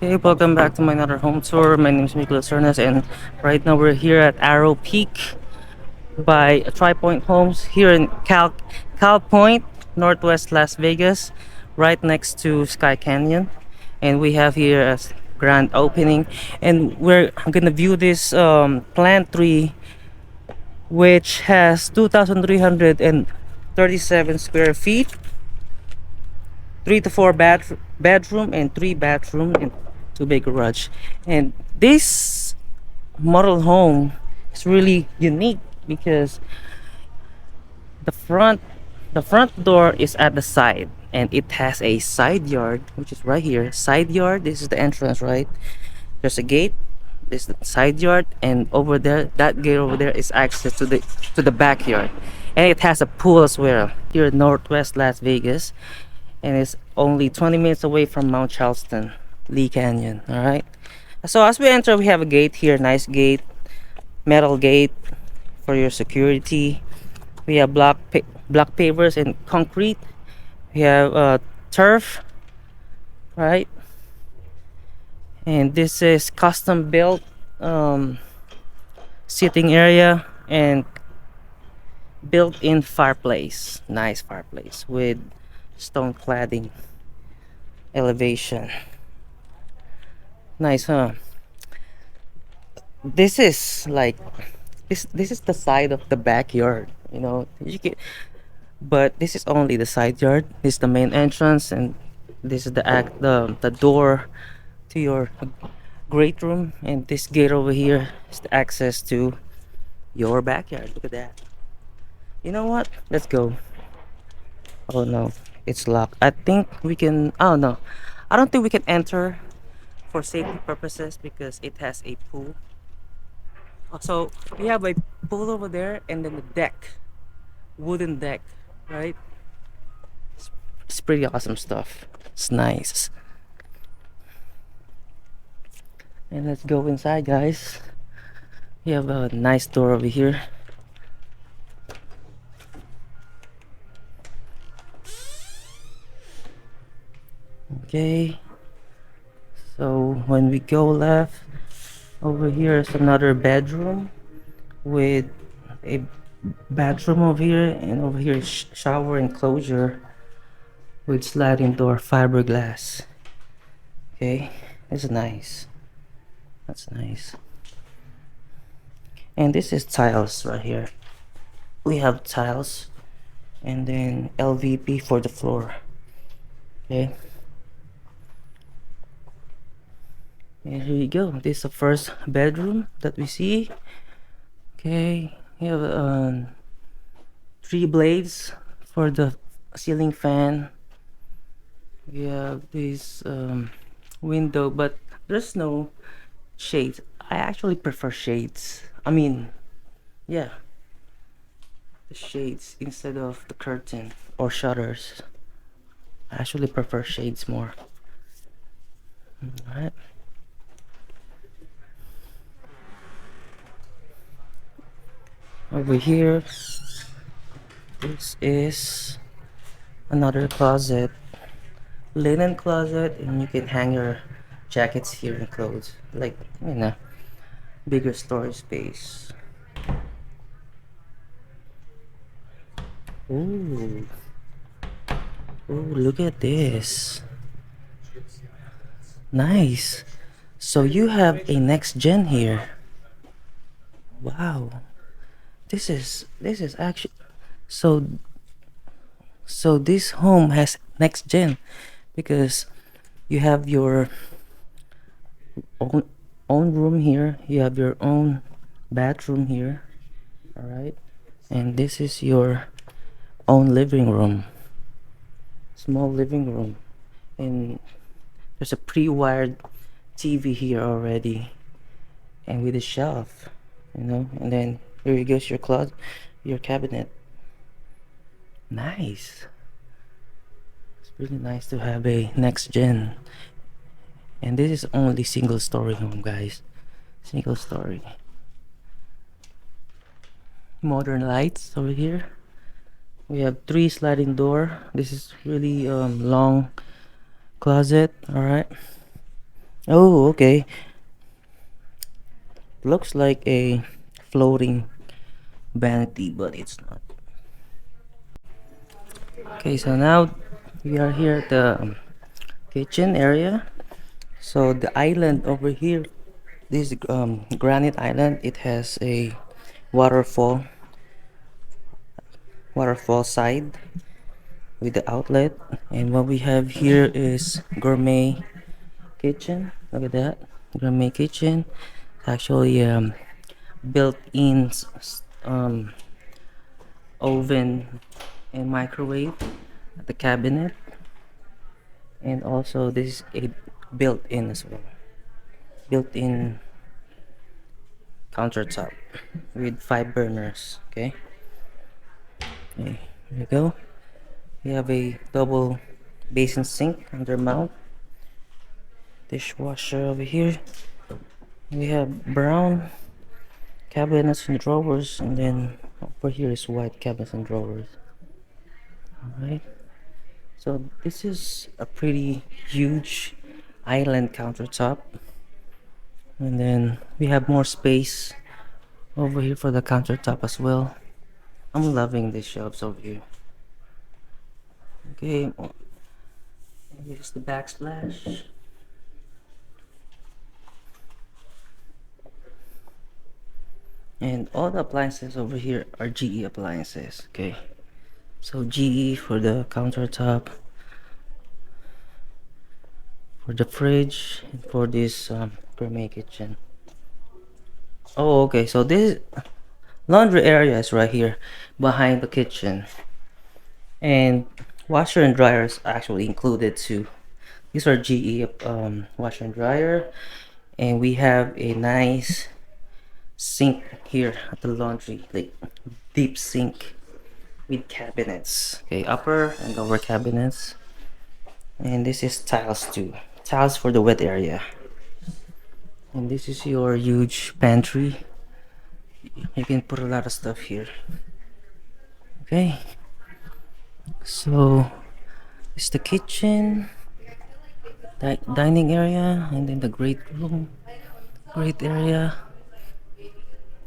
Okay, welcome back to my another home tour. My name is Nicholas Cernas, and right now we're here at Arrow Peak by Tripointe Homes here in Cal Point, Northwest Las Vegas, right next to Sky Canyon. And we have here a grand opening, and we're gonna view this plant tree, which has 2,337 square feet, 3 to 4 bedroom and 3 bathroom and 2 big garage. And this model home is really unique because the front the front door is at the side, and it has a side yard, which is right here. Side yard, this is the entrance, right? There's a gate, this is the side yard, and over there, that gate over there is access to the backyard. And it has a pool as well here in Northwest Las Vegas, and it's only 20 minutes away from Mount Charleston, Lee Canyon. All right, so as we enter, we have a gate here, nice gate, metal gate for your security. We have block pavers and concrete. We have turf, right? And this is custom built sitting area and built-in fireplace. Nice fireplace with stone cladding elevation. Nice, huh? This is like this is the side of the backyard, you can, but this is only the side yard. This is the main entrance, and this is the door to your great room, and this gate over here is the access to your backyard. Look at that. You know what, let's go. Oh no, it's locked. I think we can, oh no, I don't think we can enter for safety purposes because it has a pool. So we have a pool over there, and then the deck, wooden deck, right? It's pretty awesome stuff. It's nice. And let's go inside, guys. We have a nice door over here. Okay, so when we go left, over here is another bedroom with a bathroom over here, and over here is shower enclosure with sliding door, fiberglass. Okay, it's nice. That's nice. And this is tiles right here. We have tiles, and then LVP for the floor. Okay, and here you go. This is the first bedroom that we see. Okay, we have 3 blades for the ceiling fan. We have this window, but there's no shades. I actually prefer shades. I mean, yeah, the shades instead of the curtain or shutters. I actually prefer shades more. All right. Over here, this is another closet, linen closet, and you can hang your jackets here and clothes, like, bigger storage space. Ooh, ooh, look at this. Nice. So you have a Nextgen here. Wow. This is actually, so this home has Nextgen because you have your own room here, you have your own bathroom here, all right, and this is your own living room, small living room, and there's a pre-wired TV here already, and with a shelf, and then here goes your closet, your cabinet. Nice. It's really nice to have a Nextgen. And this is only single story home, guys. Single story. Modern lights over here. We have 3 sliding door. This is really long closet. All right. Oh, okay. Looks like a floating vanity, but it's not. Okay, so now we are here at the kitchen area. So the island over here, this granite island, it has a waterfall, waterfall side with the outlet. And what we have here is gourmet kitchen. Look at that, gourmet kitchen. Actually, built-in oven and microwave at the cabinet, and also this is a built-in as well, built-in countertop with 5 burners. Okay, here we go. We have a double basin sink under mount, dishwasher over here. We have brown cabinets and drawers, and then over here is white cabinets and drawers. All right, so this is a pretty huge island countertop, and then we have more space over here for the countertop as well. I'm loving these shelves over here. Okay, here's the backsplash. And all the appliances over here are GE appliances. Okay, so GE for the countertop, for the fridge, and for this gourmet kitchen. Oh, okay, so this laundry area is right here behind the kitchen, and washer and dryer is actually included too. These are GE washer and dryer, and we have a nice sink here at the laundry, like deep sink with cabinets. Okay, upper and lower cabinets, and this is tiles too. Tiles for the wet area, and this is your huge pantry. You can put a lot of stuff here. Okay, so it's the kitchen, dining area, and then the great room, great area.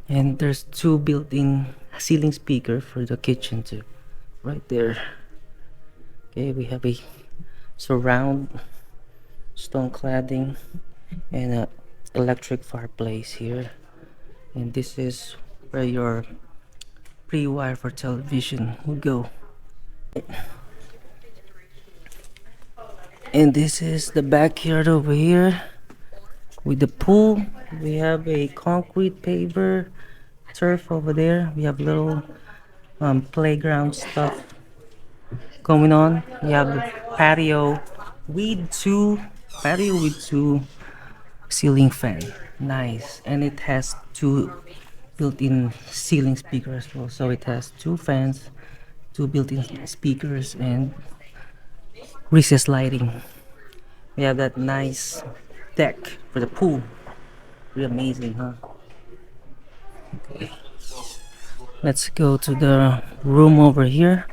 And there's two built-in ceiling speaker for the kitchen too, right there. Okay, we have a surround stone cladding and a electric fireplace here, and this is where your pre-wire for television would go. And this is the backyard over here with the pool. We have a concrete paver turf over there. We have little playground stuff going on. We have the patio with two ceiling fan. Nice, and it has two built-in ceiling speakers as well. So it has two fans, two built-in speakers, and recessed lighting. We have that nice deck for the pool. Pretty amazing, huh? Okay. Let's go to the room over here.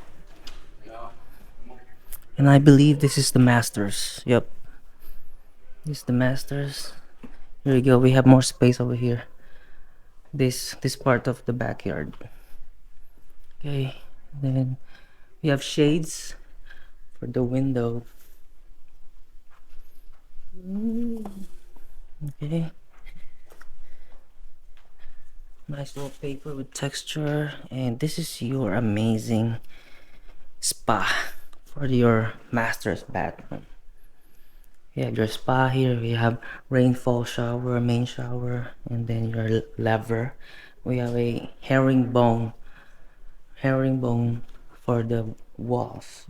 And I believe this is the masters. Yep. This is the masters. Here we go. We have more space over here. This part of the backyard. Okay. Then we have shades for the window. Okay. Nice little paper with texture, and this is your amazing spa for your master's bathroom. You have your spa here. We have rainfall shower, main shower, and then your lever. We have a herringbone for the walls,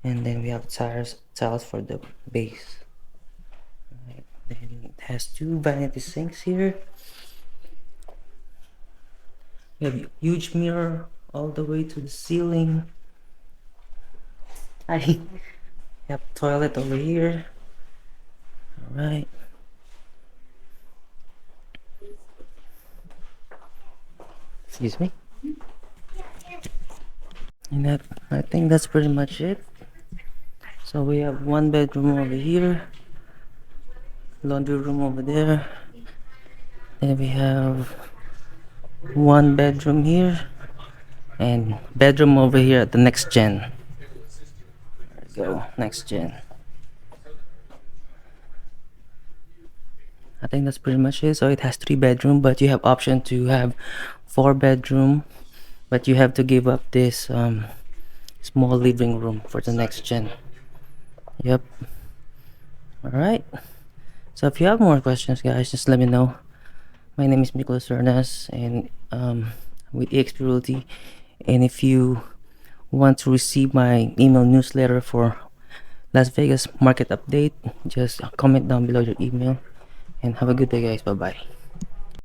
and then we have tiles for the base. Right. Then it has two vanity sinks here. We have a huge mirror all the way to the ceiling. I have toilet over here. All right. Excuse me. And that, I think that's pretty much it. So we have one bedroom over here. laundry room over there. Then we have one bedroom here and bedroom over here at the Nextgen. There we go, Nextgen. I think that's pretty much it. So it has 3 bedroom, but you have option to have 4 bedroom, but you have to give up this small living room for the Nextgen. Yep. All right. So if you have more questions, guys, just let me know. My name is Nicholas Cernas, and with EXP Realty. And if you want to receive my email newsletter for Las Vegas market update, just comment down below your email. And have a good day, guys. Bye bye.